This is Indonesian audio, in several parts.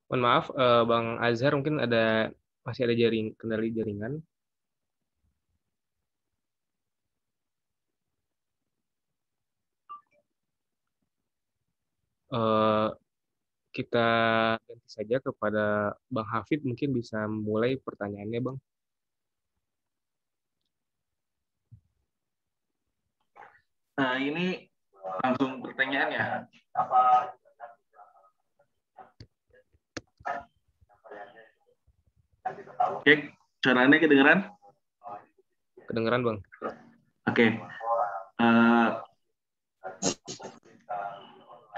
Mohon maaf, Bang Azhar mungkin masih ada kendali jaringan. Eh, kita ganti saja kepada Bang Hafid, mungkin bisa mulai pertanyaannya, Bang. Nah, ini langsung pertanyaannya. Cek, suaranya kedengeran? Kedengeran, Bang? Oke. Eh,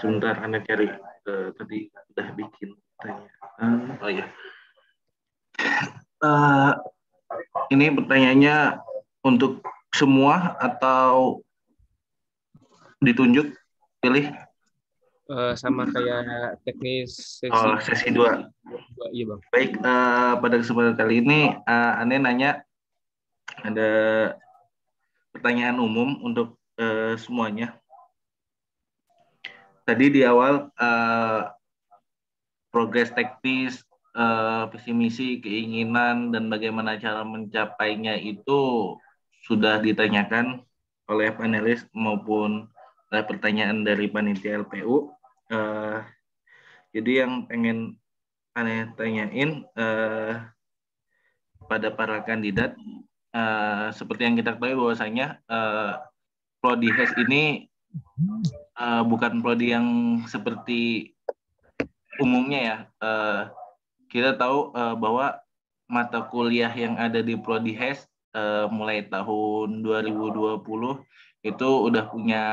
sebentar, Anda cari. Tadi udah bikin pertanyaan. Oh ya. Eh, ini pertanyaannya untuk semua atau ditunjuk? Pilih. Sama kayak teknis sesi Oh, sesi 2. 2, iya, Bang. Baik, pada kesempatan kali ini, Anda nanya ada pertanyaan umum untuk semuanya. Tadi di awal progres teknis, visi misi, keinginan, dan bagaimana cara mencapainya itu sudah ditanyakan oleh panelis maupun pertanyaan dari panitia LPU. Jadi yang pengen aneh tanyain pada para kandidat, seperti yang kita ketahui bahwasanya Prodi HES ini bukan prodi yang seperti umumnya ya. Kita tahu bahwa mata kuliah yang ada di Prodi HES mulai tahun 2020 itu udah punya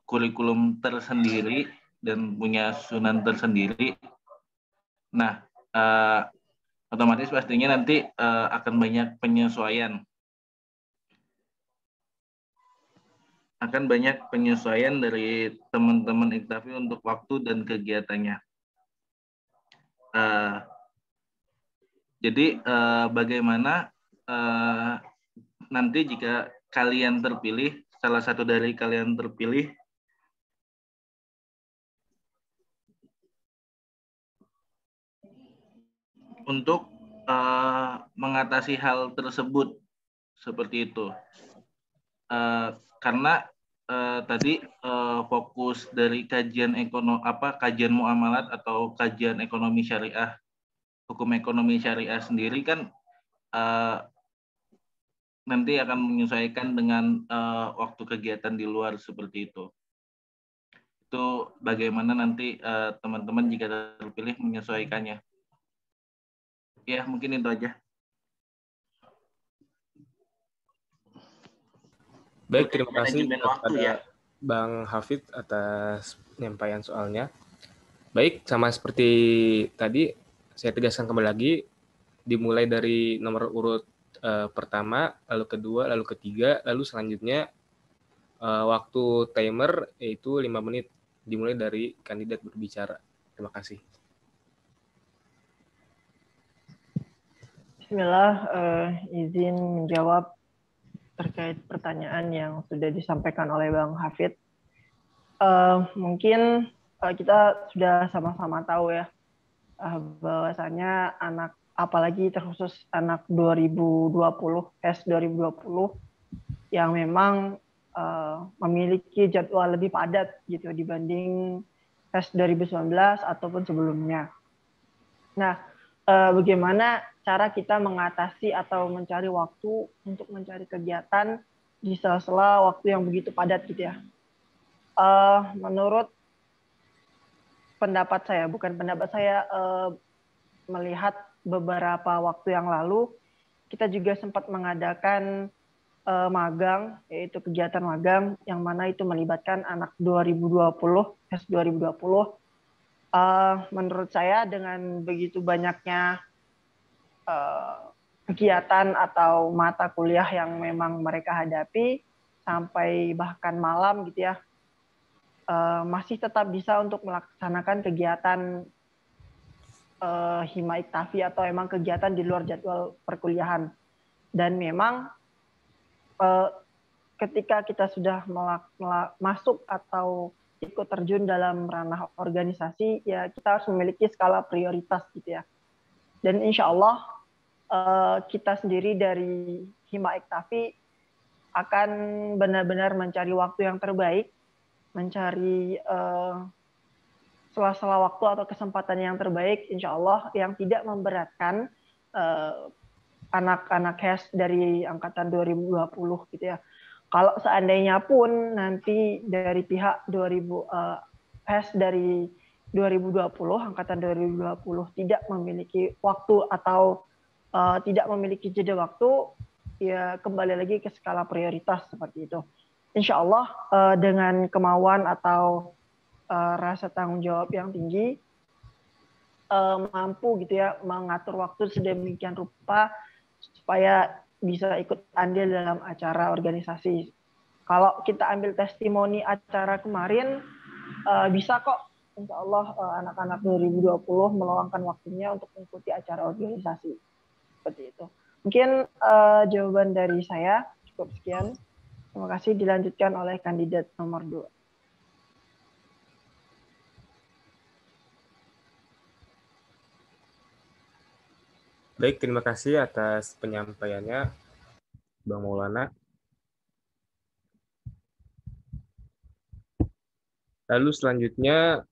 kurikulum tersendiri dan punya susunan tersendiri. Nah, otomatis pastinya nanti akan banyak penyesuaian. Akan banyak penyesuaian dari teman-teman Iktafi untuk waktu dan kegiatannya. Jadi bagaimana nanti jika kalian terpilih, salah satu dari kalian terpilih, untuk mengatasi hal tersebut seperti itu. Karena tadi fokus dari kajian muamalat atau kajian ekonomi syariah, hukum ekonomi syariah sendiri kan nanti akan menyesuaikan dengan waktu kegiatan di luar seperti itu. Itu bagaimana nanti teman-teman jika terpilih menyesuaikannya. Ya, mungkin itu aja. Baik, Terkait terima kasih manajemen waktu kepada ya. Bang Hafid atas penyampaian soalnya. Baik, sama seperti tadi, saya tegaskan kembali lagi, dimulai dari nomor urut pertama, lalu kedua, lalu ketiga, lalu selanjutnya waktu timer yaitu 5 menit, dimulai dari kandidat berbicara. Terima kasih. Bismillah, izin menjawab terkait pertanyaan yang sudah disampaikan oleh Bang Hafid. Mungkin kita sudah sama-sama tahu ya bahwasanya anak, apalagi terkhusus anak 2020, S 2020 yang memang memiliki jadwal lebih padat gitu dibanding S 2019 ataupun sebelumnya. Nah, bagaimana cara kita mengatasi atau mencari waktu untuk mencari kegiatan di sela-sela waktu yang begitu padat gitu ya. Menurut pendapat saya, bukan pendapat saya, melihat beberapa waktu yang lalu, kita juga sempat mengadakan magang, yaitu kegiatan magang, yang mana itu melibatkan anak 2020, S 2020. Menurut saya dengan begitu banyaknya kegiatan atau mata kuliah yang memang mereka hadapi, sampai bahkan malam gitu ya, masih tetap bisa untuk melaksanakan kegiatan Hima Iktafi atau emang kegiatan di luar jadwal perkuliahan. Dan memang ketika kita sudah masuk atau ikut terjun dalam ranah organisasi, ya kita harus memiliki skala prioritas gitu ya. Dan insya Allah kita sendiri dari Hima Iktafi akan benar-benar mencari waktu yang terbaik, mencari sela-sela waktu atau kesempatan yang terbaik, insya Allah yang tidak memberatkan anak-anak HES dari angkatan 2020 gitu ya. Kalau seandainya pun nanti dari pihak HES dari 2020, angkatan 2020 tidak memiliki waktu atau tidak memiliki jeda waktu, ya kembali lagi ke skala prioritas seperti itu. Insya Allah dengan kemauan atau rasa tanggung jawab yang tinggi, mampu gitu ya mengatur waktu sedemikian rupa supaya bisa ikut andil dalam acara organisasi. Kalau kita ambil testimoni acara kemarin, bisa kok insya Allah anak-anak 2020 meluangkan waktunya untuk mengikuti acara organisasi. Seperti itu. Mungkin jawaban dari saya cukup sekian. Terima kasih, dilanjutkan oleh kandidat nomor 2. Baik, terima kasih atas penyampaiannya, Bang Maulana. Lalu selanjutnya,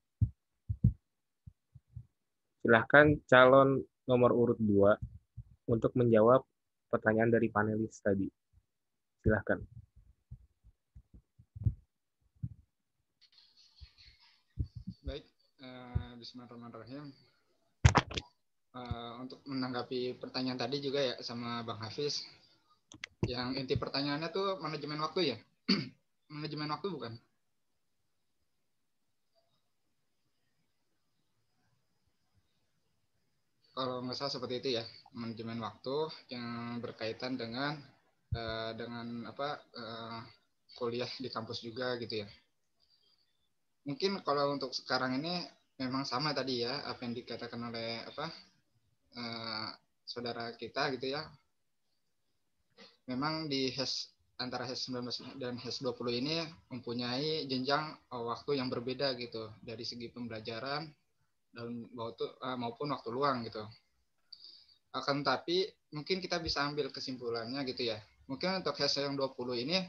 silahkan calon nomor urut 2 untuk menjawab pertanyaan dari panelis tadi. Silahkan. Baik, bismillahirrahmanirrahim. Untuk menanggapi pertanyaan tadi juga ya sama Bang Hafiz, yang inti pertanyaannya tuh manajemen waktu ya? Manajemen waktu bukan? Kalau nggak salah seperti itu ya, manajemen waktu yang berkaitan dengan kuliah di kampus juga gitu ya. Mungkin kalau untuk sekarang ini memang sama tadi ya apa yang dikatakan oleh saudara kita gitu ya. Memang di antara HES 19 dan HES 20 ini mempunyai jenjang waktu yang berbeda gitu dari segi pembelajaran dan maupun waktu luang gitu. Akan tapi mungkin kita bisa ambil kesimpulannya gitu ya. Mungkin untuk HES yang 20 ini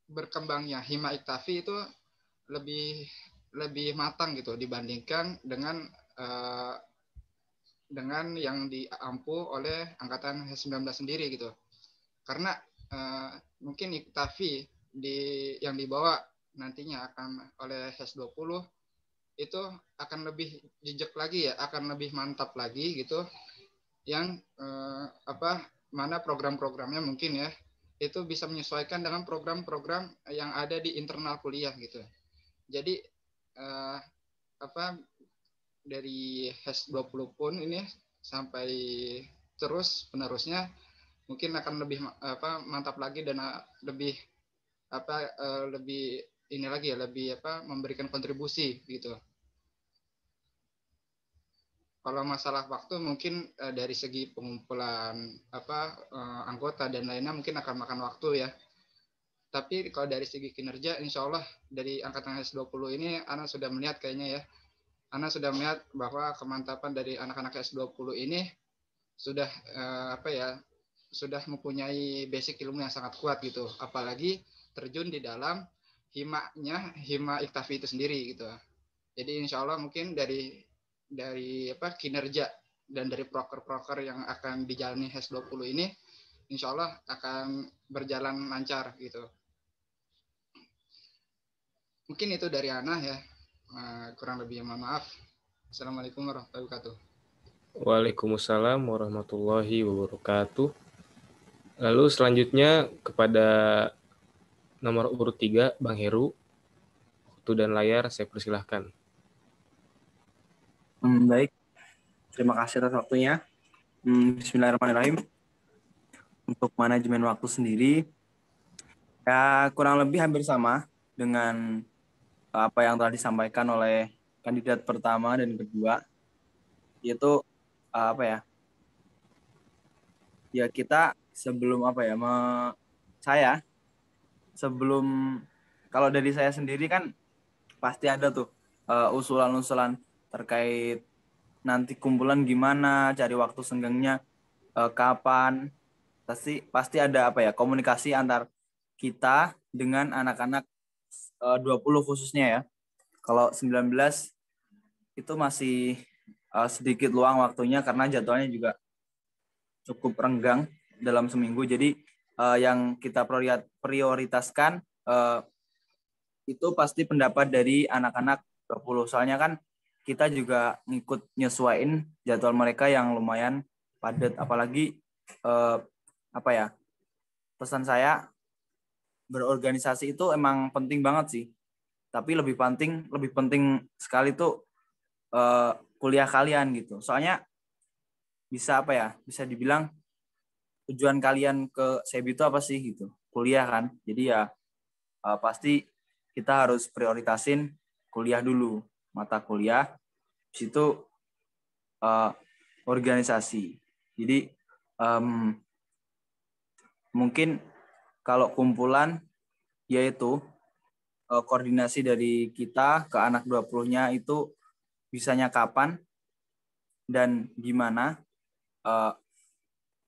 berkembangnya Hima Iktafi itu lebih matang gitu dibandingkan dengan yang diampu oleh angkatan HES 19 sendiri gitu. Karena mungkin Iktafi yang dibawa nantinya akan oleh HES 20 itu akan lebih jejak lagi ya, akan lebih mantap lagi gitu. Yang mana program-programnya mungkin ya itu bisa menyesuaikan dengan program-program yang ada di internal kuliah gitu. Jadi dari HES 20 pun ini sampai terus penerusnya mungkin akan lebih mantap lagi dan lebih ini lagi ya, lebih memberikan kontribusi gitu. Kalau masalah waktu mungkin dari segi pengumpulan anggota dan lainnya mungkin akan makan waktu ya. Tapi kalau dari segi kinerja, insya Allah dari angkatan HES 20 ini Ana sudah melihat kayaknya ya. Ana sudah melihat bahwa kemantapan dari anak-anak HES 20 ini sudah sudah mempunyai basic ilmu yang sangat kuat gitu. Apalagi terjun di dalam Hima Iktafi itu sendiri gitu. Jadi insya Allah mungkin dari kinerja dan dari proker-proker yang akan dijalani HES 20 ini insya Allah akan berjalan lancar gitu. Mungkin itu dari Ana ya, kurang lebih mohon maaf. Assalamualaikum warahmatullahi wabarakatuh. Waalaikumsalam warahmatullahi wabarakatuh. Lalu selanjutnya kepada nomor urut 3 Bang Heru. Waktu dan layar saya persilahkan. Baik, terima kasih atas waktunya. Bismillahirrahmanirrahim. Untuk manajemen waktu sendiri, ya kurang lebih hampir sama dengan apa yang telah disampaikan oleh kandidat pertama dan kedua, yaitu kita sebelum sebelum kalau dari saya sendiri kan pasti ada tuh usulan-usulan terkait nanti kumpulan gimana, cari waktu senggangnya kapan. Pasti ada apa ya, komunikasi antar kita dengan anak-anak 20 khususnya ya. Kalau 19 itu masih sedikit luang waktunya karena jadwalnya juga cukup renggang dalam seminggu. Jadi yang kita prioritaskan itu pasti pendapat dari anak-anak 20. Soalnya kan kita juga ngikut nyesuaiin jadwal mereka yang lumayan padat. Apalagi apa ya, pesan saya, berorganisasi itu emang penting banget sih. Tapi lebih penting sekali tuh kuliah kalian gitu. Soalnya bisa apa ya? Bisa dibilang tujuan kalian ke SEB itu apa sih gitu? Kuliah kan. Jadi ya pasti kita harus prioritasin kuliah dulu, mata kuliah. Habis itu organisasi. Jadi mungkin kalau kumpulan yaitu koordinasi dari kita ke anak 20-nya itu bisanya kapan dan gimana.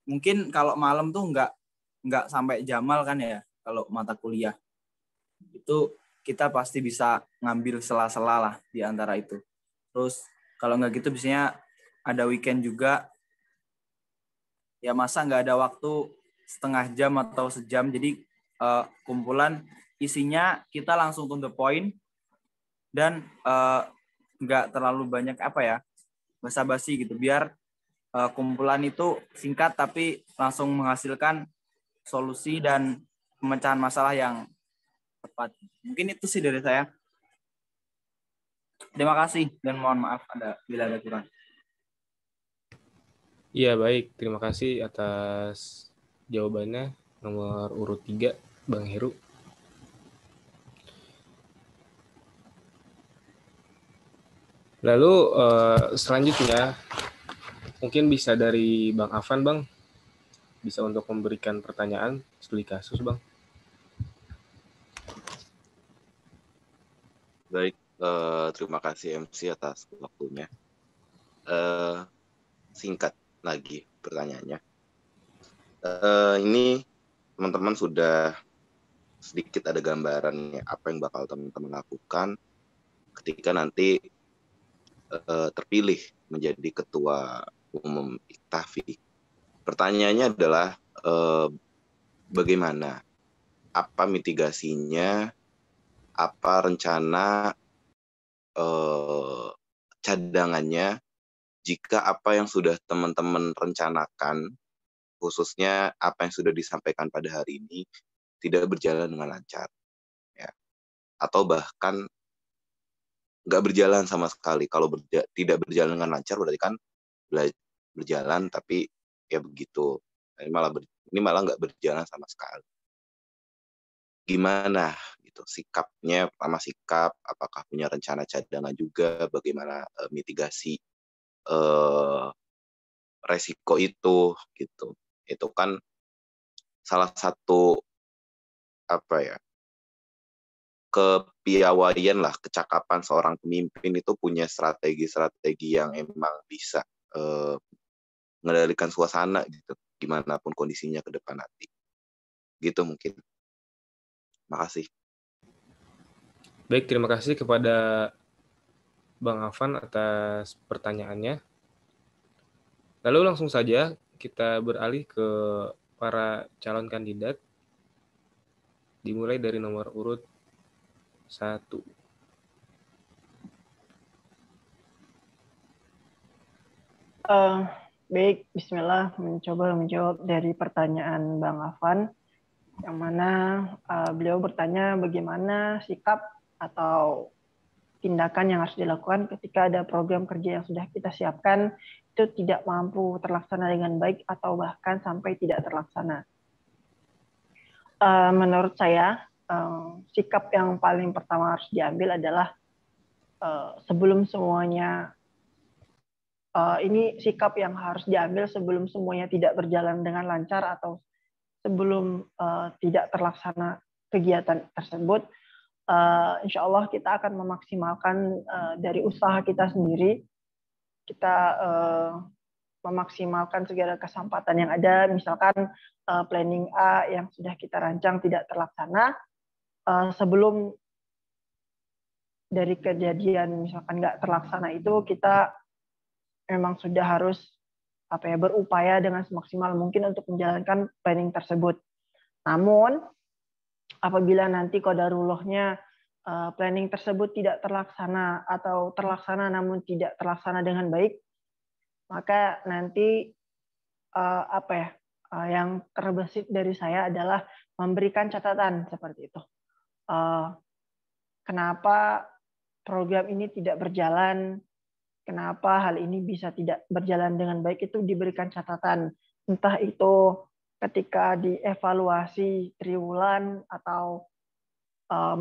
Mungkin kalau malam tuh nggak sampai Jamal kan ya, kalau mata kuliah itu kita pasti bisa ngambil sela-sela lah di antara itu. Terus kalau nggak gitu biasanya ada weekend juga, ya masa nggak ada waktu setengah jam atau sejam. Jadi kumpulan isinya kita langsung to the point dan nggak terlalu banyak apa ya, basa-basi gitu, biar kumpulan itu singkat tapi langsung menghasilkan solusi dan pemecahan masalah yang tepat. Mungkin itu sih dari saya. Terima kasih dan mohon maaf bila ada kurang. Iya, baik. Terima kasih atas jawabannya. Nomor urut 3, Bang Heru. Lalu selanjutnya mungkin bisa dari Bang Afan, Bang. Bisa untuk memberikan pertanyaan studi kasus, Bang. Baik, terima kasih MC atas waktunya. Singkat lagi pertanyaannya. Ini teman-teman sudah sedikit ada gambarannya apa yang bakal teman-teman lakukan ketika nanti terpilih menjadi ketua umum IKTAFI. Pertanyaannya adalah bagaimana, apa mitigasinya, apa rencana cadangannya jika apa yang sudah teman-teman rencanakan, khususnya apa yang sudah disampaikan pada hari ini, tidak berjalan dengan lancar, ya, atau bahkan nggak berjalan sama sekali. Kalau tidak berjalan dengan lancar berarti kan berjalan tapi ya begitu. Ini malah nggak berjalan sama sekali. Gimana gitu sikapnya? Pertama sikap, apakah punya rencana cadangan juga? Bagaimana mitigasi resiko itu gitu. Itu kan salah satu apa ya, kepiawaian lah, kecakapan seorang pemimpin itu punya strategi-strategi yang emang bisa mengendalikan suasana gitu, gimana pun kondisinya ke depan nanti. Gitu mungkin. Makasih. Baik, terima kasih kepada Bang Afan atas pertanyaannya. Lalu langsung saja kita beralih ke para calon kandidat. Dimulai dari nomor urut 1. Baik, bismillah, mencoba menjawab dari pertanyaan Bang Afan, yang mana beliau bertanya bagaimana sikap atau tindakan yang harus dilakukan ketika ada program kerja yang sudah kita siapkan itu tidak mampu terlaksana dengan baik atau bahkan sampai tidak terlaksana. Menurut saya, sikap yang paling pertama harus diambil adalah sebelum semuanya, ini sikap yang harus diambil sebelum semuanya tidak berjalan dengan lancar atau sebelum tidak terlaksana kegiatan tersebut, insya Allah kita akan memaksimalkan dari usaha kita sendiri. Kita memaksimalkan segala kesempatan yang ada. Misalkan planning A yang sudah kita rancang tidak terlaksana, sebelum dari kejadian misalkan nggak terlaksana itu, kita memang sudah harus berupaya dengan semaksimal mungkin untuk menjalankan planning tersebut. Namun apabila nanti qadarullahnya planning tersebut tidak terlaksana atau terlaksana namun tidak terlaksana dengan baik, maka nanti yang terbesit dari saya adalah memberikan catatan seperti itu. Kenapa program ini tidak berjalan? Kenapa hal ini bisa tidak berjalan dengan baik, itu diberikan catatan. Entah itu ketika dievaluasi triwulan atau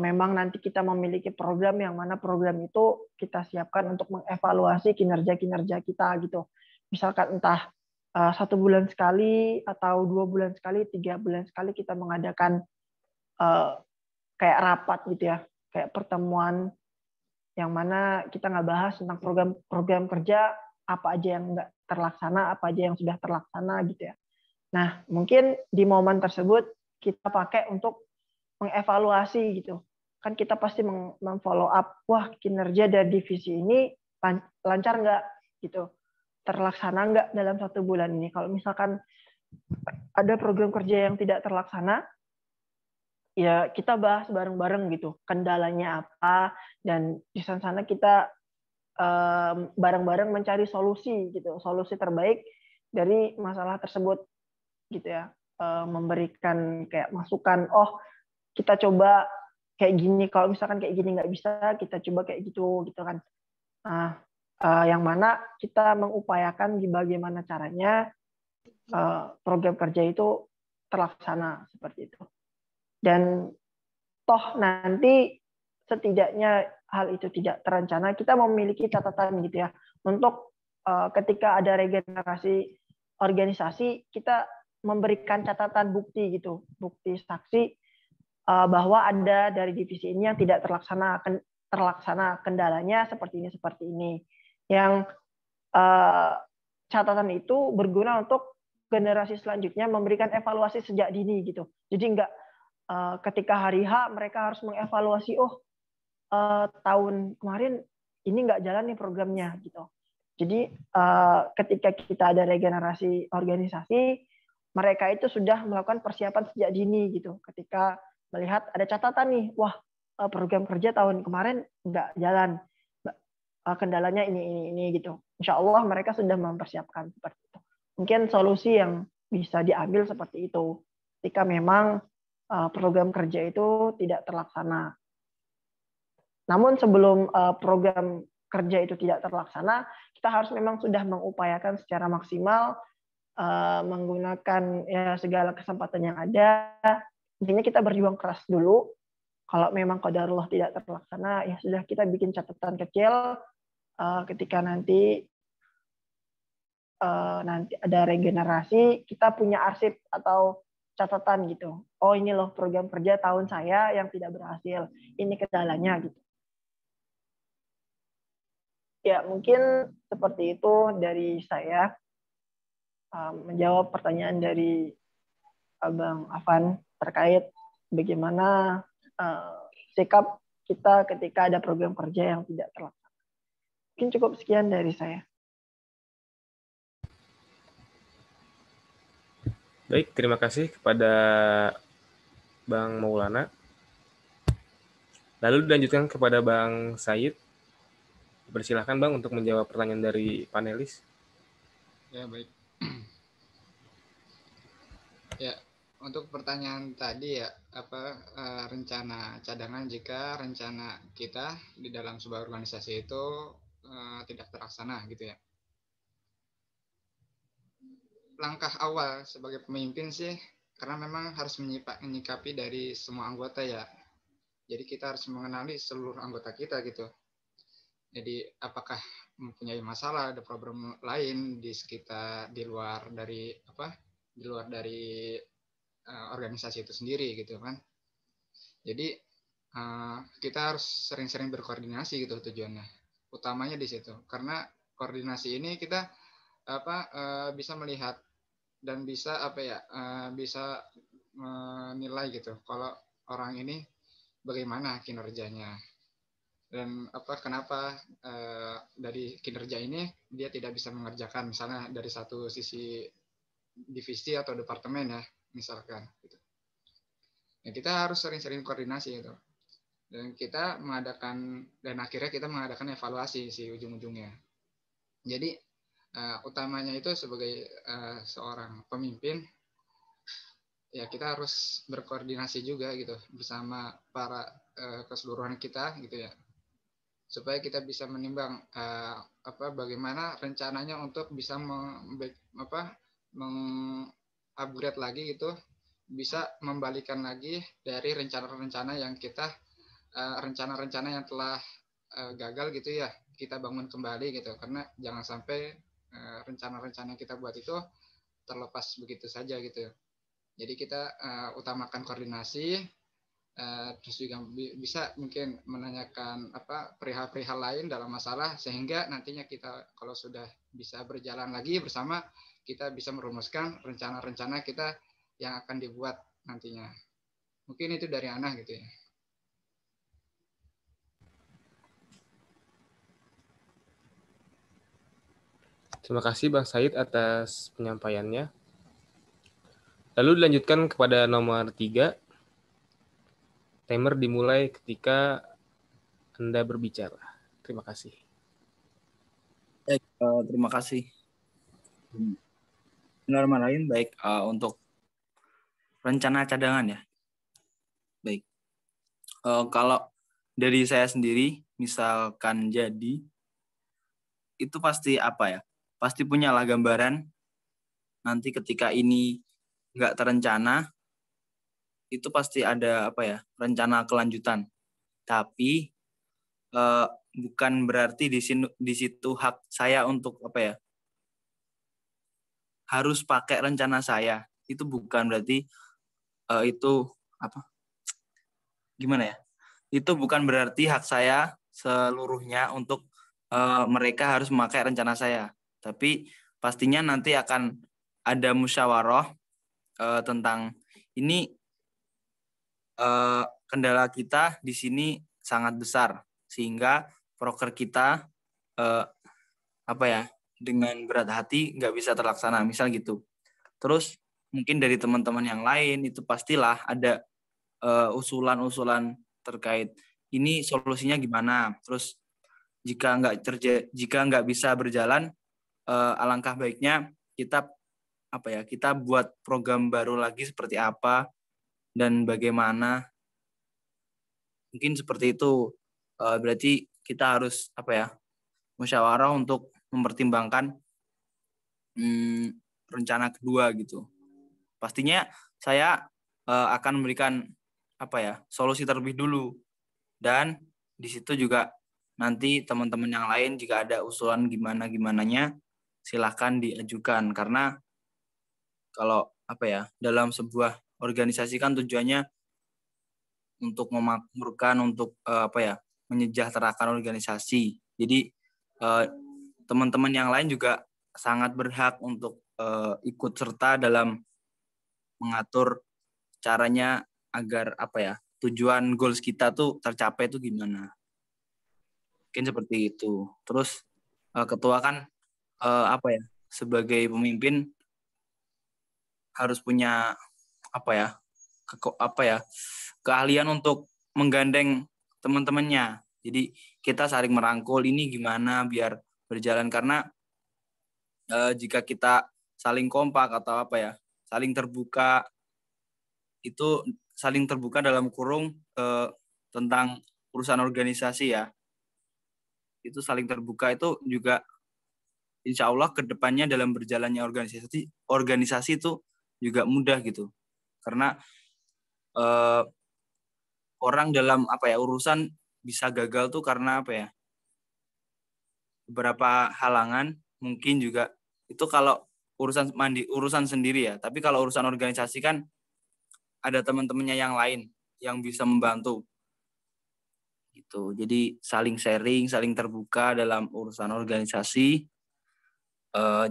memang nanti kita memiliki program yang mana program itu kita siapkan untuk mengevaluasi kinerja-kinerja kita gitu. Misalkan entah 1 bulan sekali atau 2 bulan sekali, 3 bulan sekali kita mengadakan kayak rapat gitu ya, kayak pertemuan yang mana kita nggak bahas tentang program kerja apa aja yang nggak terlaksana, apa aja yang sudah terlaksana gitu ya. Nah, mungkin di momen tersebut kita pakai untuk mengevaluasi gitu. Kan kita pasti memfollow up, wah kinerja dari divisi ini lancar nggak gitu, terlaksana nggak dalam 1 bulan ini. Kalau misalkan ada program kerja yang tidak terlaksana, ya kita bahas bareng-bareng gitu, kendalanya apa, dan di sana kita bareng-bareng mencari solusi gitu, solusi terbaik dari masalah tersebut gitu ya. Memberikan kayak masukan, oh kita coba kayak gini, kalau misalkan kayak gini nggak bisa, kita coba kayak gitu kan. Nah, yang mana kita mengupayakan bagaimana caranya program kerja itu terlaksana seperti itu. Dan toh nanti setidaknya hal itu tidak terencana, kita memiliki catatan gitu ya, untuk ketika ada regenerasi organisasi, kita memberikan catatan bukti gitu, bukti saksi bahwa ada dari divisi ini yang tidak terlaksana kendalanya seperti ini. Yang catatan itu berguna untuk generasi selanjutnya memberikan evaluasi sejak dini gitu. Jadi enggak ketika hari H mereka harus mengevaluasi, tahun kemarin ini nggak jalan nih programnya gitu. Jadi ketika kita ada regenerasi organisasi, mereka itu sudah melakukan persiapan sejak dini gitu. Ketika melihat ada catatan nih, wah program kerja tahun kemarin nggak jalan, kendalanya ini gitu. Insya Allah mereka sudah mempersiapkan seperti itu. Mungkin solusi yang bisa diambil seperti itu. Ketika memang program kerja itu tidak terlaksana. Namun sebelum program kerja itu tidak terlaksana, kita harus memang sudah mengupayakan secara maksimal menggunakan ya segala kesempatan yang ada. Intinya kita berjuang keras dulu. Kalau memang qadarullah tidak terlaksana, ya sudah kita bikin catatan kecil ketika nanti ada regenerasi, kita punya arsip atau catatan gitu. Oh ini loh program kerja tahun saya yang tidak berhasil. Ini kendalanya gitu. Ya mungkin seperti itu dari saya, menjawab pertanyaan dari Abang Afan terkait bagaimana sikap kita ketika ada program kerja yang tidak terlaksana. Mungkin cukup sekian dari saya. Baik, terima kasih kepada Bang Maulana. Lalu dilanjutkan kepada Bang Said. Persilahkan Bang untuk menjawab pertanyaan dari panelis. Ya, baik. Ya, untuk pertanyaan tadi ya, rencana cadangan jika rencana kita di dalam sebuah organisasi itu tidak terlaksana gitu ya. Langkah awal sebagai pemimpin sih, karena memang harus menyikapi dari semua anggota ya. Jadi kita harus mengenali seluruh anggota kita gitu. Jadi apakah mempunyai masalah, ada problem lain di sekitar, di luar dari organisasi itu sendiri gitu kan. Jadi kita harus sering-sering berkoordinasi gitu tujuannya. Utamanya di situ. Karena koordinasi ini kita bisa melihat dan bisa bisa menilai gitu kalau orang ini bagaimana kinerjanya dan kenapa dari kinerja ini dia tidak bisa mengerjakan misalnya dari satu sisi divisi atau departemen ya misalkan gitu. Ya, kita harus sering-sering koordinasi gitu. Dan akhirnya kita mengadakan evaluasi si ujung-ujungnya. Jadi utamanya itu sebagai seorang pemimpin ya kita harus berkoordinasi juga gitu bersama para keseluruhan kita gitu ya supaya kita bisa menimbang bagaimana rencananya untuk bisa mengupgrade lagi gitu bisa membalikan lagi dari rencana-rencana yang kita rencana-rencana yang telah gagal gitu ya kita bangun kembali gitu karena jangan sampai rencana-rencana yang kita buat itu terlepas begitu saja gitu. Jadi kita utamakan koordinasi, terus juga bisa mungkin menanyakan perihal-perihal lain dalam masalah sehingga nantinya kita kalau sudah bisa berjalan lagi bersama kita bisa merumuskan rencana-rencana kita yang akan dibuat nantinya. Mungkin itu dari Ana gitu ya. Terima kasih Bang Said atas penyampaiannya. Lalu dilanjutkan kepada nomor 3. Timer dimulai ketika Anda berbicara. Terima kasih. Terima kasih. Bismillahirrahmanirrahim. Baik, untuk rencana cadangan ya. Baik. Kalau dari saya sendiri, misalkan jadi, itu pasti pasti punyalah gambaran nanti ketika ini nggak terencana itu pasti ada rencana kelanjutan tapi bukan berarti di situ hak saya untuk harus pakai rencana saya itu bukan berarti itu gimana ya itu bukan berarti hak saya seluruhnya untuk mereka harus memakai rencana saya. Tapi pastinya nanti akan ada musyawarah tentang ini kendala kita di sini sangat besar sehingga proker kita dengan berat hati nggak bisa terlaksana misal gitu. Terus mungkin dari teman-teman yang lain itu pastilah ada usulan-usulan terkait ini solusinya gimana. Terus jika nggak bisa berjalan alangkah baiknya kita kita buat program baru lagi seperti apa dan bagaimana mungkin seperti itu. Berarti kita harus musyawarah untuk mempertimbangkan rencana kedua gitu. Pastinya saya akan memberikan solusi terlebih dulu dan di situ juga nanti teman-teman yang lain jika ada usulan gimananya silahkan diajukan karena kalau dalam sebuah organisasi kan tujuannya untuk memakmurkan untuk menyejahterakan organisasi. Jadi teman-teman yang lain juga sangat berhak untuk ikut serta dalam mengatur caranya agar tujuan goals kita tuh tercapai itu gimana. Mungkin seperti itu. Terus ketua kan sebagai pemimpin harus punya keahlian untuk menggandeng teman-temannya. Jadi kita saling merangkul ini gimana biar berjalan karena jika kita saling kompak atau saling terbuka itu saling terbuka dalam kurung tentang urusan organisasi ya. Itu saling terbuka itu juga insya Allah kedepannya dalam berjalannya organisasi itu juga mudah gitu karena orang dalam urusan bisa gagal tuh karena beberapa halangan mungkin juga itu kalau urusan sendiri ya tapi kalau urusan organisasi kan ada teman-temannya yang lain yang bisa membantu gitu. Jadi saling sharing, saling terbuka dalam urusan organisasi.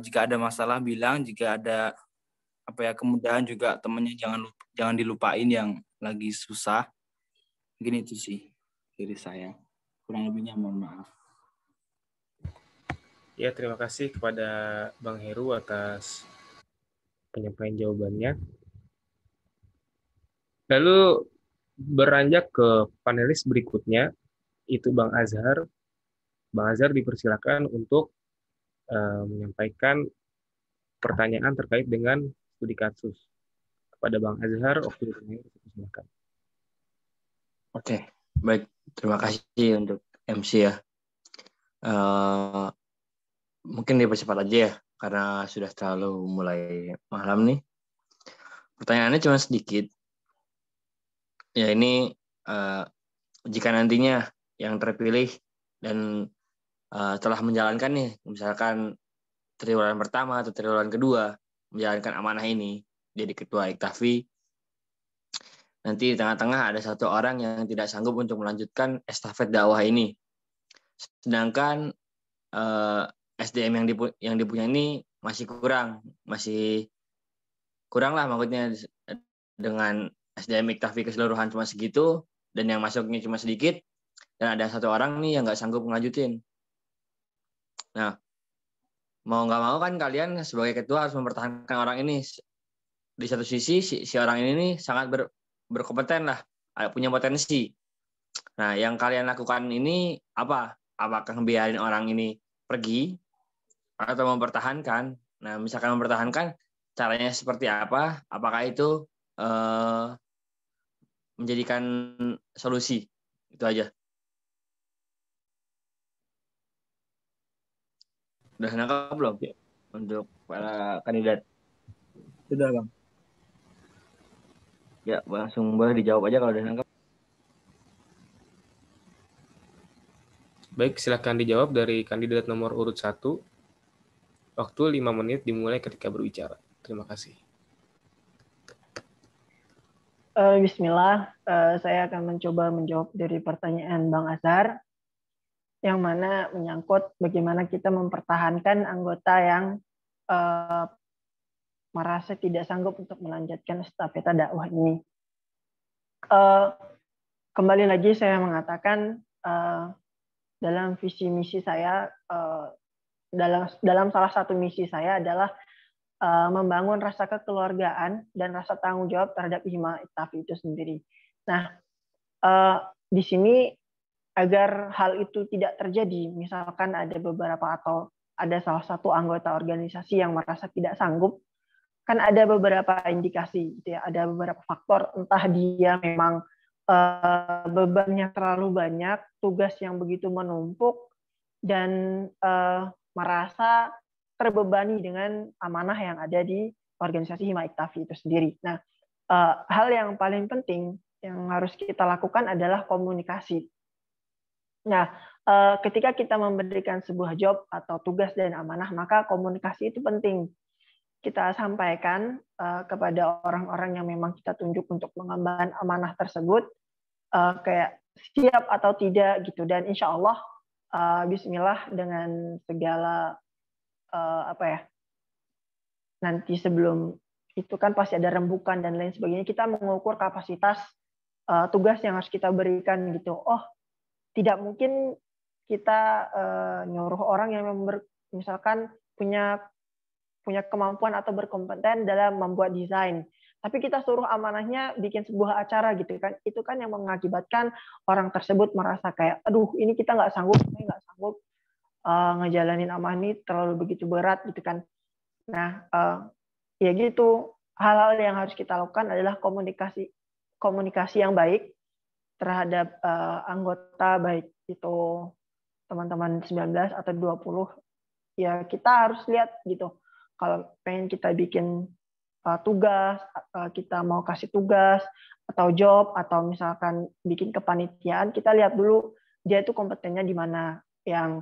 Jika ada masalah bilang, jika ada kemudahan juga temennya jangan dilupain yang lagi susah. Mungkin itu sih dari saya. Kurang lebihnya mohon maaf. Ya, terima kasih kepada Bang Heru atas penyampaian jawabannya. Lalu beranjak ke panelis berikutnya, itu Bang Azhar. Bang Azhar dipersilakan untuk menyampaikan pertanyaan terkait dengan studi kasus. Kepada Bang Azhar, waktu itu silakan. Oke, baik. Terima kasih untuk MC ya. Mungkin dipercepat aja ya, karena sudah terlalu mulai malam nih. Pertanyaannya cuma sedikit. Ya ini jika nantinya yang terpilih dan telah menjalankan nih, misalkan triwulan pertama atau triwulan kedua, menjalankan amanah ini, jadi ketua IKTAFI, nanti di tengah-tengah ada satu orang yang tidak sanggup untuk melanjutkan estafet dakwah ini. Sedangkan SDM yang dipunya ini masih kurang lah maksudnya, dengan SDM IKTAFI keseluruhan cuma segitu, dan yang masuknya cuma sedikit, dan ada satu orang nih yang nggak sanggup ngelanjutin. Nah, mau nggak mau kan kalian sebagai ketua harus mempertahankan orang ini. Di satu sisi, si orang ini nih sangat berkompeten lah, punya potensi. Nah, yang kalian lakukan ini apa? Apakah membiarin orang ini pergi atau mempertahankan? Nah, misalkan mempertahankan, caranya seperti apa? Apakah itu menjadikan solusi? Itu aja. Udah nangkap belum ya untuk para kandidat? Sudah, Bang. Ya, langsung boleh dijawab aja kalau udah nangkap. Baik, silakan dijawab dari kandidat nomor urut 1. Waktu 5 menit dimulai ketika berbicara. Terima kasih. Bismillah, saya akan mencoba menjawab dari pertanyaan Bang Azhar, yang mana menyangkut bagaimana kita mempertahankan anggota yang merasa tidak sanggup untuk melanjutkan estafeta dakwah ini. Kembali lagi saya mengatakan dalam visi misi saya, dalam salah satu misi saya adalah membangun rasa kekeluargaan dan rasa tanggung jawab terhadap Hima IKTAFI itu sendiri. Nah, di sini agar hal itu tidak terjadi, misalkan ada beberapa atau ada salah satu anggota organisasi yang merasa tidak sanggup, kan ada beberapa indikasi, gitu ya, ada beberapa faktor, entah dia memang bebannya terlalu banyak, tugas yang begitu menumpuk, dan merasa terbebani dengan amanah yang ada di organisasi Hima IKTAFI itu sendiri. Nah, hal yang paling penting yang harus kita lakukan adalah komunikasi. Nah, ketika kita memberikan sebuah job atau tugas dan amanah, maka komunikasi itu penting. Kita sampaikan kepada orang-orang yang memang kita tunjuk untuk mengemban amanah tersebut, kayak siap atau tidak gitu. Dan insya Allah, Bismillah, dengan segala nanti sebelum itu kan pasti ada rembukan dan lain sebagainya, kita mengukur kapasitas tugas yang harus kita berikan gitu. Oh, tidak mungkin kita nyuruh orang yang misalkan punya kemampuan atau berkompeten dalam membuat desain, tapi kita suruh amanahnya bikin sebuah acara gitu kan. Itu kan yang mengakibatkan orang tersebut merasa kayak, aduh ini kita nggak sanggup ngejalanin amanah ini, terlalu begitu berat gitu kan. Nah, ya gitu, hal-hal yang harus kita lakukan adalah komunikasi yang baik terhadap anggota, baik itu teman-teman 19 atau 20. Ya kita harus lihat gitu, kalau pengen kita bikin tugas, kita mau kasih tugas atau job, atau misalkan bikin kepanitiaan, kita lihat dulu dia itu kompetennya di mana, yang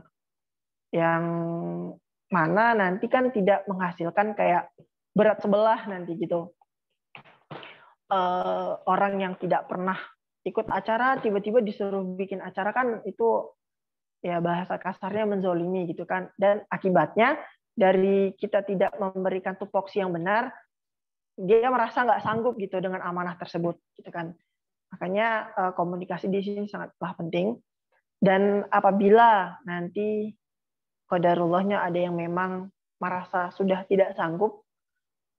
mana nanti kan tidak menghasilkan kayak berat sebelah nanti gitu. Orang yang tidak pernah ikut acara tiba-tiba disuruh bikin acara kan itu ya bahasa kasarnya menzolimi gitu kan, dan akibatnya dari kita tidak memberikan tupoksi yang benar, dia merasa nggak sanggup gitu dengan amanah tersebut gitu kan. Makanya komunikasi di sini sangatlah penting. Dan apabila nanti qadarullahnya ada yang memang merasa sudah tidak sanggup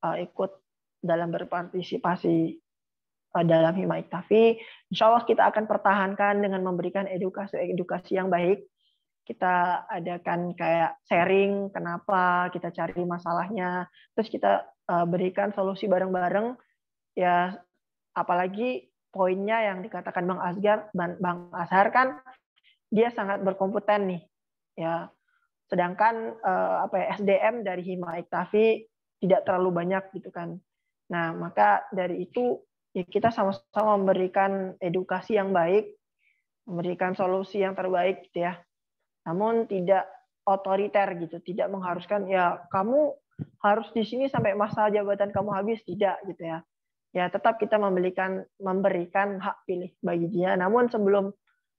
ikut dalam berpartisipasi dalam Hima Iktafi, insya Allah kita akan pertahankan dengan memberikan edukasi yang baik. Kita adakan kayak sharing kenapa kita cari masalahnya, terus kita berikan solusi bareng-bareng. Ya, apalagi poinnya yang dikatakan Bang Azhar kan dia sangat berkompeten nih, ya. Sedangkan SDM dari Hima Iktafi tidak terlalu banyak gitu kan. Nah, maka dari itu ya kita sama-sama memberikan edukasi yang baik, memberikan solusi yang terbaik gitu ya. Namun tidak otoriter gitu, tidak mengharuskan ya kamu harus di sini sampai masa jabatan kamu habis, tidak gitu ya. Ya tetap kita memberikan hak pilih bagi dia. Namun sebelum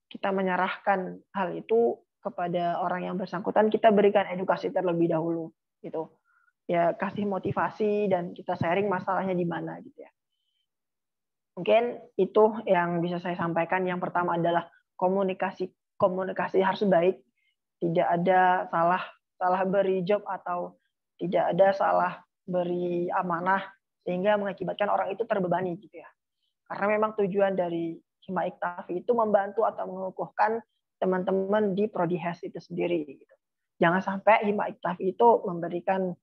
kita menyerahkan hal itu kepada orang yang bersangkutan, kita berikan edukasi terlebih dahulu gitu. Ya kasih motivasi dan kita sharing masalahnya di mana gitu ya. Mungkin itu yang bisa saya sampaikan. Yang pertama adalah komunikasi harus baik, tidak ada salah beri job atau tidak ada salah beri amanah sehingga mengakibatkan orang itu terbebani gitu ya. Karena memang tujuan dari Hima Iktafi itu membantu atau mengukuhkan teman-teman di Prodi HES itu sendiri gitu. Jangan sampai Hima Iktafi itu memberikan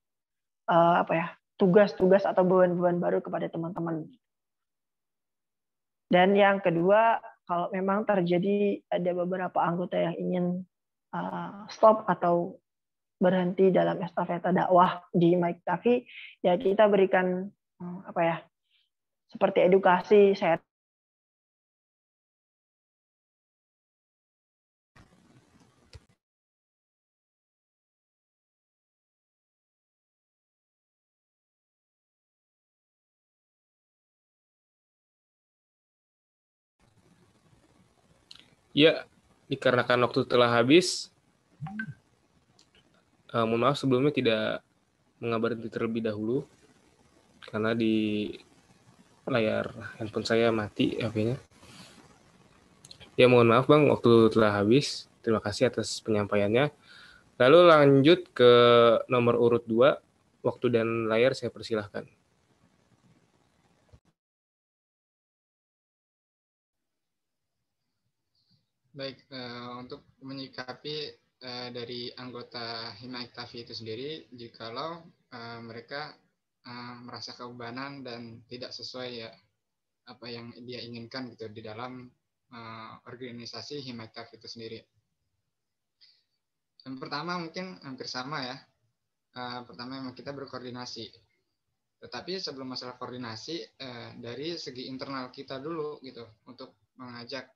tugas-tugas atau beban-beban baru kepada teman-teman. Dan yang kedua, kalau memang terjadi ada beberapa anggota yang ingin stop atau berhenti dalam estafeta dakwah di Hima Iktafi, ya kita berikan seperti edukasi, share. Ya, dikarenakan waktu telah habis, mohon maaf sebelumnya tidak mengabarin terlebih dahulu, karena di layar handphone saya mati HP-nya. Ya mohon maaf Bang, waktu telah habis. Terima kasih atas penyampaiannya. Lalu lanjut ke nomor urut 2, waktu dan layar saya persilahkan. Baik, untuk menyikapi dari anggota Hima Iktafi itu sendiri, jikalau mereka merasa kebebanan dan tidak sesuai ya apa yang dia inginkan gitu di dalam organisasi Hima Iktafi itu sendiri. Yang pertama mungkin hampir sama ya. Pertama memang kita berkoordinasi. Tetapi sebelum masalah koordinasi, dari segi internal kita dulu gitu untuk mengajak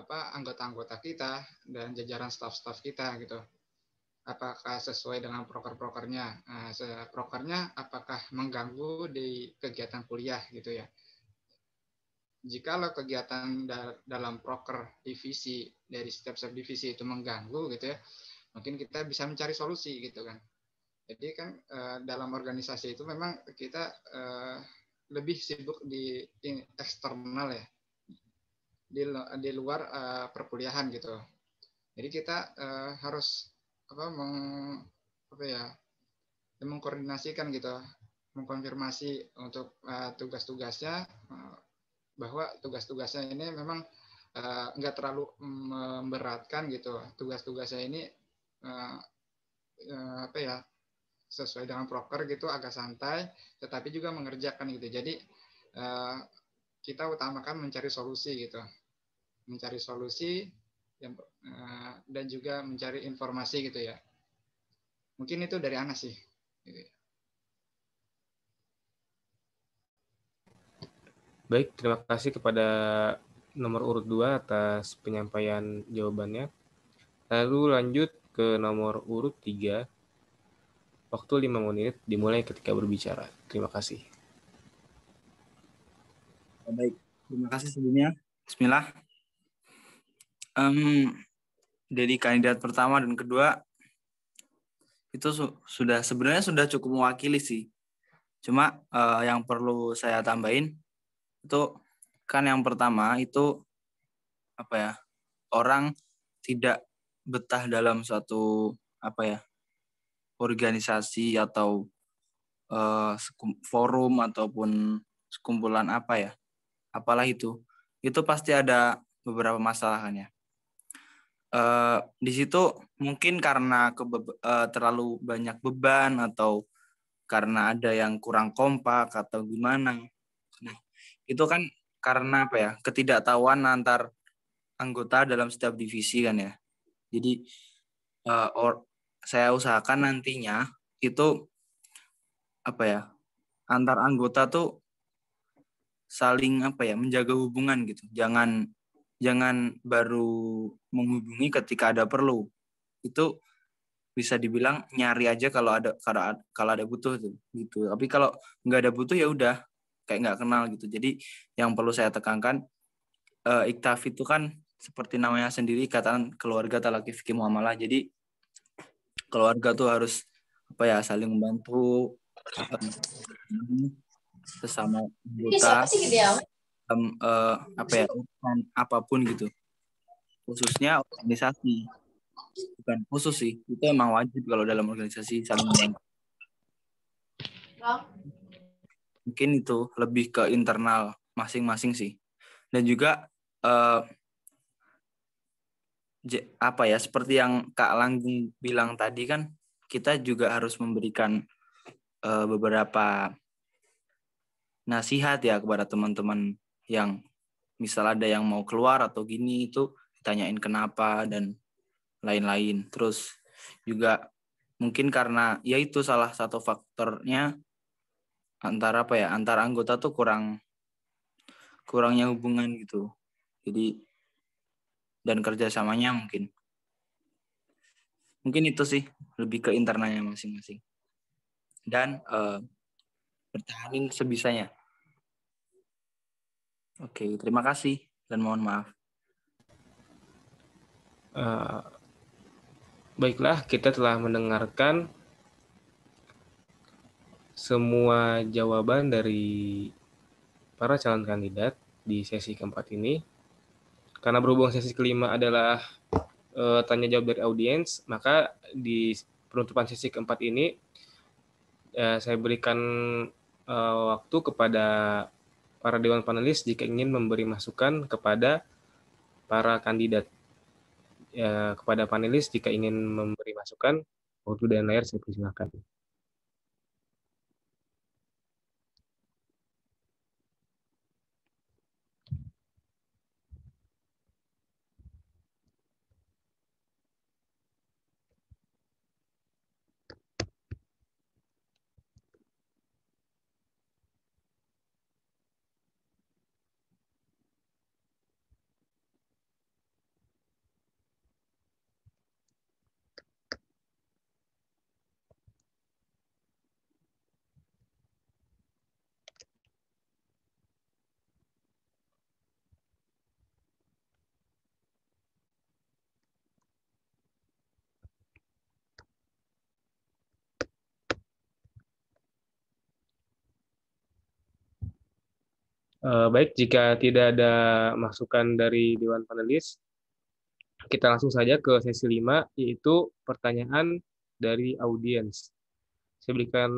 anggota-anggota kita dan jajaran staf-staf kita gitu. Apakah sesuai dengan proker-prokernya? Prokernya apakah mengganggu di kegiatan kuliah gitu ya? Jikalau kegiatan dalam proker divisi dari setiap subdivisi itu mengganggu gitu ya, mungkin kita bisa mencari solusi gitu kan. Jadi kan dalam organisasi itu memang kita lebih sibuk di eksternal ya, di luar perkuliahan gitu. Jadi kita harus mengkoordinasikan gitu, mengkonfirmasi untuk tugas-tugasnya, bahwa tugas-tugasnya ini memang nggak terlalu memberatkan gitu. Tugas-tugasnya ini sesuai dengan proker gitu, agak santai, tetapi juga mengerjakan gitu. Jadi kita utamakan mencari solusi gitu, mencari solusi dan juga mencari informasi gitu ya. Mungkin itu dari Anas sih. Baik, terima kasih kepada nomor urut 2 atas penyampaian jawabannya. Lalu lanjut ke nomor urut 3. Waktu 5 menit dimulai ketika berbicara. Terima kasih. Baik, Terima kasih sebelumnya. Bismillah. Dari kandidat pertama dan kedua itu sebenarnya sudah cukup mewakili sih. Cuma yang perlu saya tambahin itu kan yang pertama itu apa ya, orang tidak betah dalam suatu apa ya, organisasi atau forum ataupun sekumpulan apa ya, apalah itu pasti ada beberapa masalah kan ya. Di situ mungkin karena terlalu banyak beban atau karena ada yang kurang kompak atau gimana. Nah, itu kan karena apa ya, ketidaktahuan antar anggota dalam setiap divisi kan ya. Jadi saya usahakan nantinya itu apa ya, antar anggota tuh saling apa ya, menjaga hubungan gitu. Jangan baru menghubungi ketika ada perlu. Itu bisa dibilang nyari aja kalau ada butuh tuh gitu. Tapi kalau nggak ada butuh ya udah kayak nggak kenal gitu. Jadi yang perlu saya tekankan, Iktaf itu kan seperti namanya sendiri, ikatan keluarga talaki fikih muamalah. Jadi keluarga tuh harus apa ya, saling membantu sesama anggota apa ya, urusan apapun gitu, khususnya organisasi. Bukan khusus sih, itu emang wajib kalau dalam organisasi saling membantu. Mungkin itu lebih ke internal masing-masing sih. Dan juga apa ya, seperti yang Kak Langgung bilang tadi kan, kita juga harus memberikan beberapa nasihat ya kepada teman-teman yang misal ada yang mau keluar atau gini, itu ditanyain kenapa dan lain-lain. Terus juga mungkin karena ya itu salah satu faktornya antara apa ya, antara anggota tuh kurangnya hubungan gitu. Jadi dan kerjasamanya mungkin itu sih, lebih ke internalnya masing-masing. Dan bertahanin sebisanya. Oke, terima kasih dan mohon maaf. Baiklah, kita telah mendengarkan semua jawaban dari para calon kandidat di sesi keempat ini. Karena berhubung sesi kelima adalah tanya jawab dari audiens, maka di penutupan sesi keempat ini saya berikan waktu kepada para dewan panelis jika ingin memberi masukan kepada para kandidat. Kepada panelis jika ingin memberi masukan, waktu dan layar saya persilakan. Baik, jika tidak ada masukan dari dewan panelis, kita langsung saja ke sesi 5, yaitu pertanyaan dari audiens. Saya berikan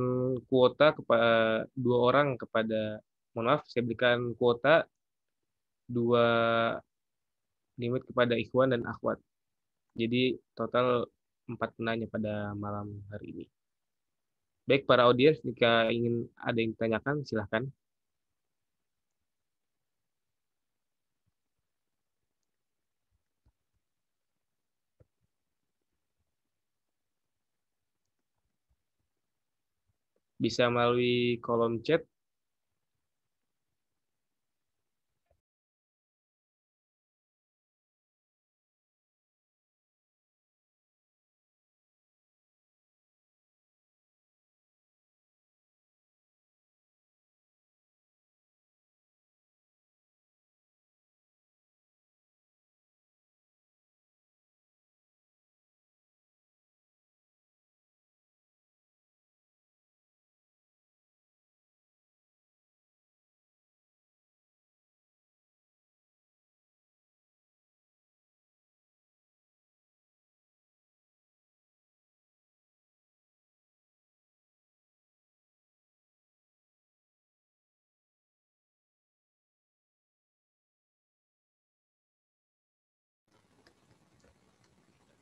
kuota kepada 2 orang saya berikan kuota 2 limit kepada ikhwan dan akhwat. Jadi total 4 penanya pada malam hari ini. Baik, para audiens, jika ingin ada yang ditanyakan, silahkan. Bisa melalui kolom chat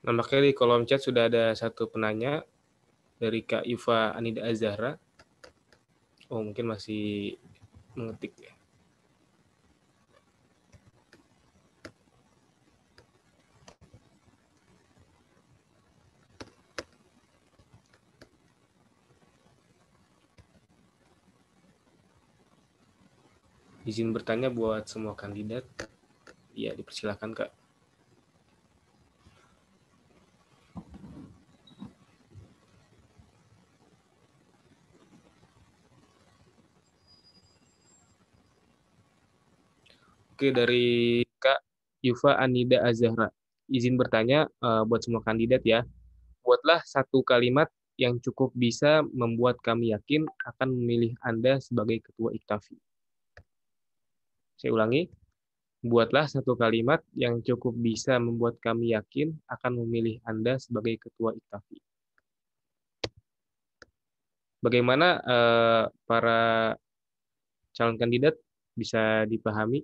Nampaknya di kolom chat sudah ada satu penanya dari Kak Yufa Anida Azahra. Oh, mungkin masih mengetik ya. Izin bertanya buat semua kandidat. Ya, dipersilakan, Kak. Oke, dari Kak Yufa Anida Azahra. Izin bertanya buat semua kandidat ya. Buatlah satu kalimat yang cukup bisa membuat kami yakin akan memilih Anda sebagai Ketua Iktafi. Saya ulangi, buatlah satu kalimat yang cukup bisa membuat kami yakin akan memilih Anda sebagai Ketua Iktafi. Bagaimana para calon kandidat bisa dipahami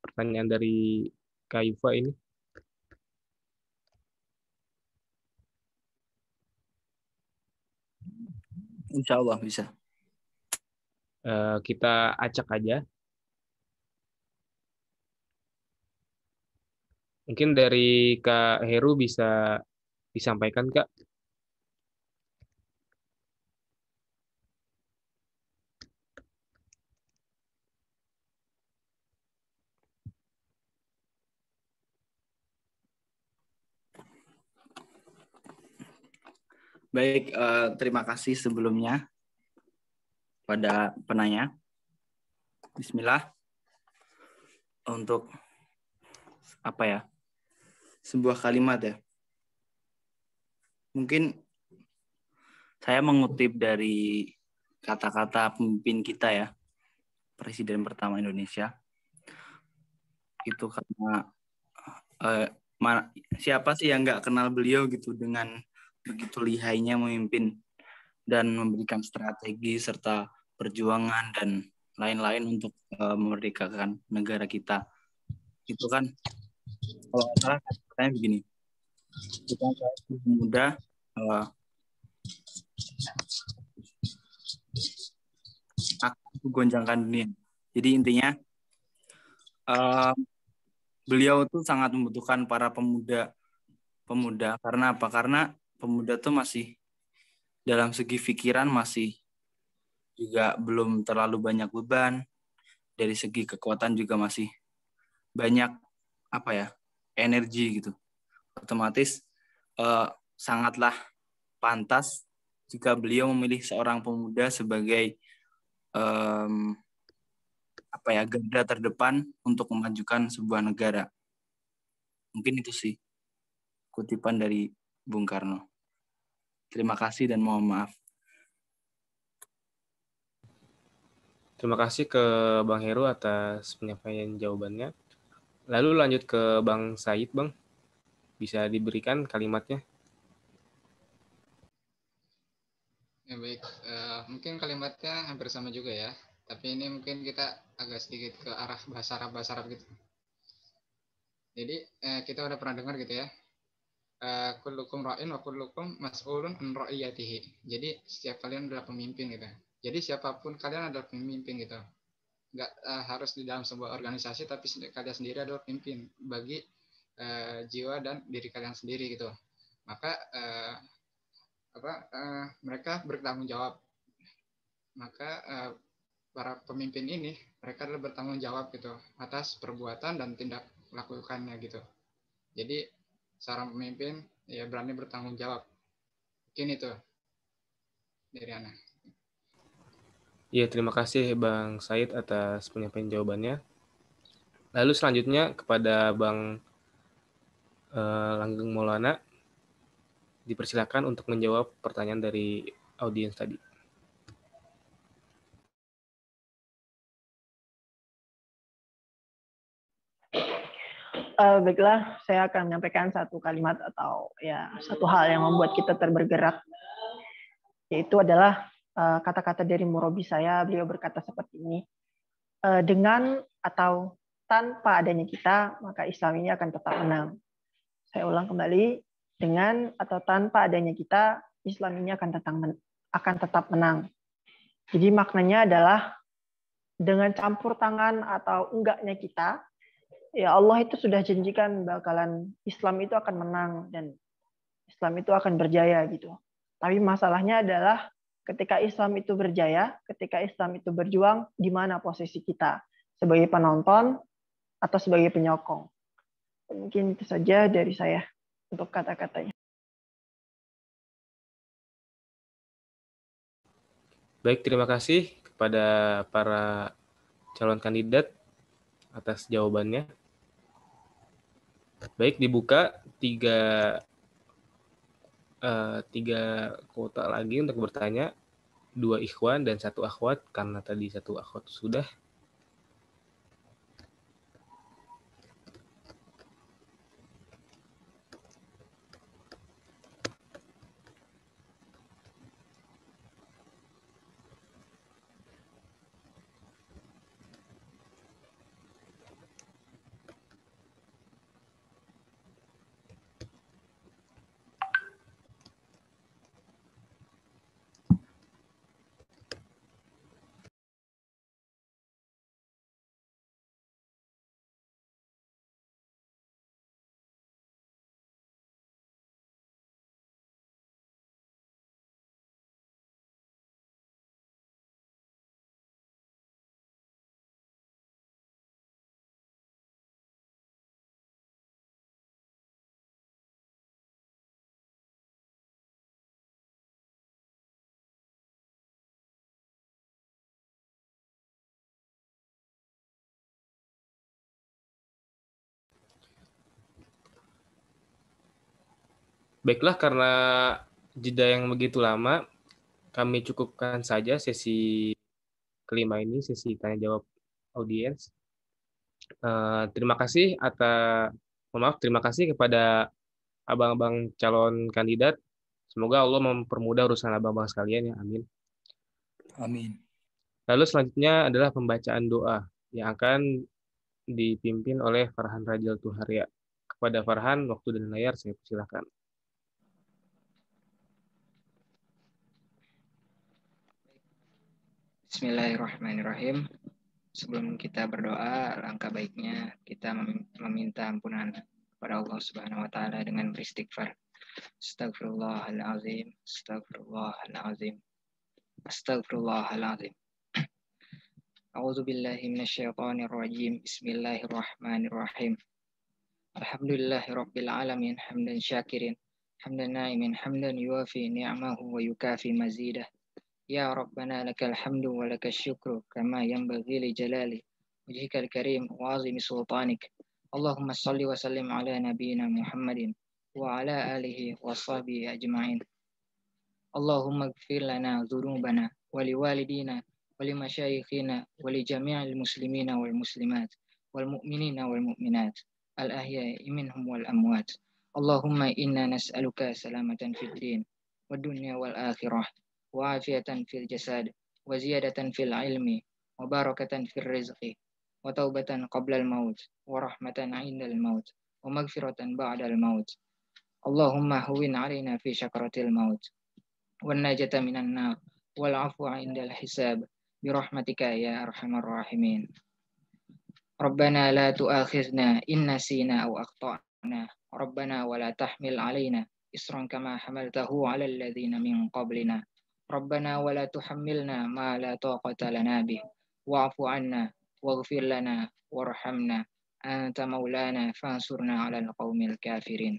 pertanyaan dari Kak Yufa ini? Insya Allah bisa. Kita acak aja. Mungkin dari Kak Heru bisa disampaikan, Kak. Baik, terima kasih sebelumnya pada penanya. Bismillah. Untuk apa ya? Sebuah kalimat ya. Mungkin saya mengutip dari kata-kata pemimpin kita ya, Presiden pertama Indonesia. Itu karena siapa sih yang nggak kenal beliau gitu, dengan begitu lihainya memimpin dan memberikan strategi serta perjuangan dan lain-lain untuk memerdekakan negara kita. Itu kan kalau nggak salah katanya begini, kita muda akan menggoncangkan dunia. Jadi intinya beliau tuh sangat membutuhkan para pemuda karena apa? Karena pemuda tuh masih dalam segi pikiran masih juga belum terlalu banyak beban, dari segi kekuatan juga masih banyak apa ya, energi gitu. Otomatis sangatlah pantas jika beliau memilih seorang pemuda sebagai apa ya, garda terdepan untuk memajukan sebuah negara. Mungkin itu sih kutipan dari Bung Karno. Terima kasih dan mohon maaf. Terima kasih ke Bang Heru atas penyampaian jawabannya. Lalu lanjut ke Bang Said, Bang. Bisa diberikan kalimatnya? Ya baik, mungkin kalimatnya hampir sama juga ya. Tapi ini mungkin kita agak sedikit ke arah bahasa Arab gitu. Jadi kita udah pernah dengar gitu ya. Kullukum ra'in wa kullukum mas'ulun an ra'iyatihi. Jadi setiap kalian adalah pemimpin gitu. Jadi siapapun kalian adalah pemimpin gitu. Nggak harus di dalam sebuah organisasi, tapi kalian sendiri adalah pemimpin bagi jiwa dan diri kalian sendiri gitu. Maka mereka bertanggung jawab. Maka para pemimpin ini mereka adalah bertanggung jawab gitu atas perbuatan dan tindak lakukannya gitu. Jadi seorang pemimpin ya berani bertanggung jawab. Mungkin itu dari Ana. Iya, terima kasih Bang Said atas penyampaian jawabannya. Lalu selanjutnya kepada Bang Langgeng Maulana, dipersilakan untuk menjawab pertanyaan dari audiens tadi. Baiklah, saya akan menyampaikan satu kalimat atau ya satu hal yang membuat kita bergerak, yaitu adalah kata-kata dari murabi saya. Beliau berkata seperti ini, dengan atau tanpa adanya kita, maka Islam ini akan tetap menang. Saya ulang kembali, dengan atau tanpa adanya kita, Islam ini akan tetap menang. Jadi maknanya adalah dengan campur tangan atau enggaknya kita, ya Allah itu sudah janjikan bakalan Islam itu akan menang dan Islam itu akan berjaya gitu. Tapi masalahnya adalah ketika Islam itu berjaya, ketika Islam itu berjuang, di mana posisi kita? Sebagai penonton atau sebagai penyokong? Mungkin itu saja dari saya untuk kata-katanya. Baik, terima kasih kepada para calon kandidat atas jawabannya. Baik, dibuka tiga kuota lagi untuk bertanya, 2 ikhwan dan 1 akhwat, karena tadi 1 akhwat sudah. Baiklah, karena jeda yang begitu lama, kami cukupkan saja sesi kelima ini, sesi tanya-jawab audiens. Terima kasih terima kasih kepada abang-abang calon kandidat. Semoga Allah mempermudah urusan abang-abang sekalian ya, amin. Amin. Lalu selanjutnya adalah pembacaan doa yang akan dipimpin oleh Farhan Rajal Tuharia. Kepada Farhan, waktu dan layar saya persilahkan. Bismillahirrahmanirrahim. Sebelum kita berdoa, alangkah baiknya kita meminta ampunan kepada Allah Subhanahu wa taala dengan beristighfar. Astagfirullahalazim, astagfirullahalazim. Astagfirullahalazim. A'udzu billahi minasyaitonir rajim. Bismillahirrahmanirrahim. Alhamdulillahirabbil alamin, hamdan syakirin, hamdan naimin, hamdan yuwafi ni'amahu wa yukafi mazidah. Ya Rabbana lakal hamdu wa lakal syukru kama yanbaghi li jalali wajhikal karim wa azimi sultanik. Allahumma salli wa sallim ala nabiyyina Muhammadin wa ala alihi wa sahbihi ajma'in. Allahumma ighfir lana dhunubana wa liwalidina wa limasyayikhina wa li jami'il muslimina wal muslimat wal mu'minina wal mu'minat al ahya'i minhum wal amwat. Allahumma inna nas'aluka salamatan fid din wad dunya wal akhirah وعافية في الجسد وزيادة في العلم وبركة في الرزق وتوبة قبل الموت ورحمة عند الموت ومغفرة بعد الموت. اللهم هون علينا في شكرة الموت والنجاة من النار والعفو عند الحساب برحمتك يا أرحم الراحمين. ربنا لا تؤاخذنا إن نسينا أو أخطأنا ربنا ولا تحمل علينا إصرا كما حملته على الذين من قبلنا ربنا ولا تحملنا ما لا طاقة لنا به واعف عنا واغفر لنا وارحمنا أنت مولانا فانصرنا على القوم الكافرين.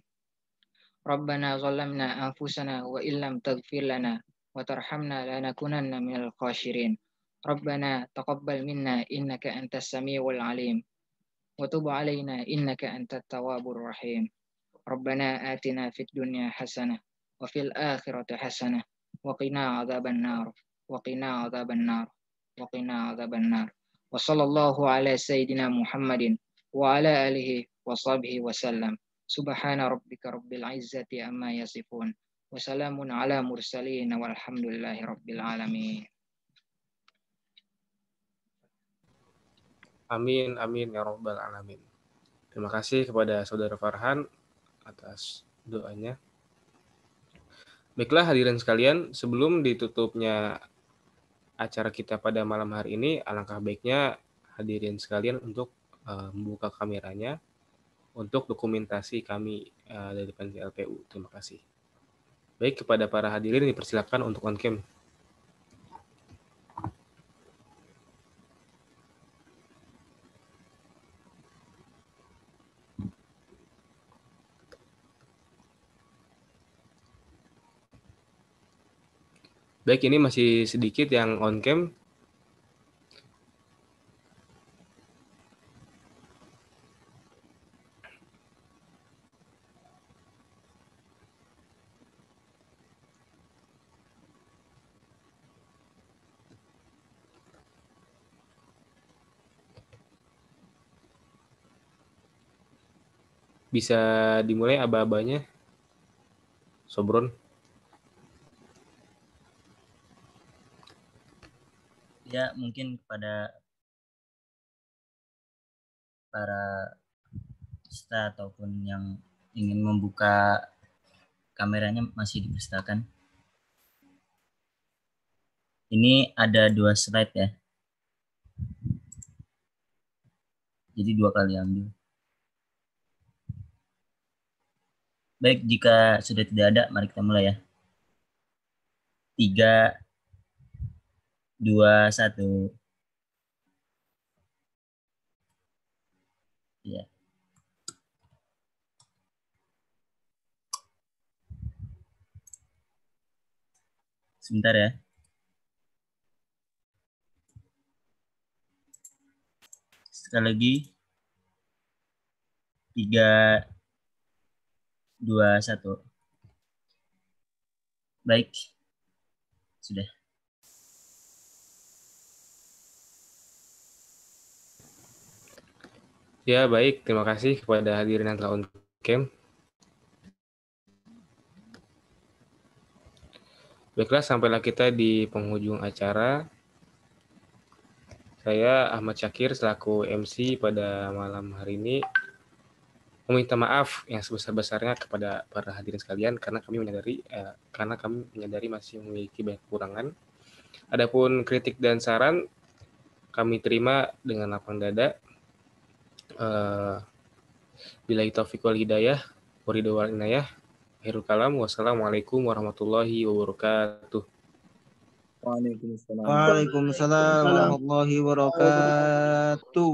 ربنا ظلمنا أنفسنا وإن لم تغفر لنا وترحمنا لنكونن من الخاسرين. ربنا تقبل منا إنك أنت السميع العليم وتب علينا إنك أنت التواب الرحيم. ربنا آتنا في الدنيا حسنة وفي الآخرة حسنة وقنا عذاب النار وقنا عذاب النار وقنا عذاب النار. وصلى الله على سيدنا محمد وعلى آله وصحبه وسلم. سبحان ربك رب العزة عما يصفون وسلام على مرسلين والحمد لله رب العالمين. Amin, amin ya rabbal alamin. Terima kasih kepada saudara Farhan atas doanya. Baiklah hadirin sekalian, sebelum ditutupnya acara kita pada malam hari ini, alangkah baiknya hadirin sekalian untuk membuka kameranya untuk dokumentasi kami dari panitia LPU. Terima kasih. Baik, kepada para hadirin dipersilakan untuk on cam. Baik, ini masih sedikit yang on cam. Bisa dimulai aba-abanya, Sobron. Ya, mungkin kepada para peserta ataupun yang ingin membuka kameranya masih dipersilakan. Ini ada 2 slide ya. Jadi 2 kali ambil. Baik, jika sudah tidak ada, mari kita mulai ya. 3, 2, 1. Ya. Sebentar ya. Sekali lagi. 3, 2, 1. Baik. Sudah. Ya, baik. Terima kasih kepada hadirin yang telah on cam. Baiklah, sampailah kita di penghujung acara. Saya Ahmad Syakir selaku MC pada malam hari ini meminta maaf yang sebesar-besarnya kepada para hadirin sekalian karena kami menyadari masih memiliki banyak kekurangan. Adapun kritik dan saran kami terima dengan lapang dada. Billahi taufiq wal hidayah, waridho wal inayah. Akhirul kalam, wassalamualaikum warahmatullahi wabarakatuh. Waalaikumsalam warahmatullahi wabarakatuh.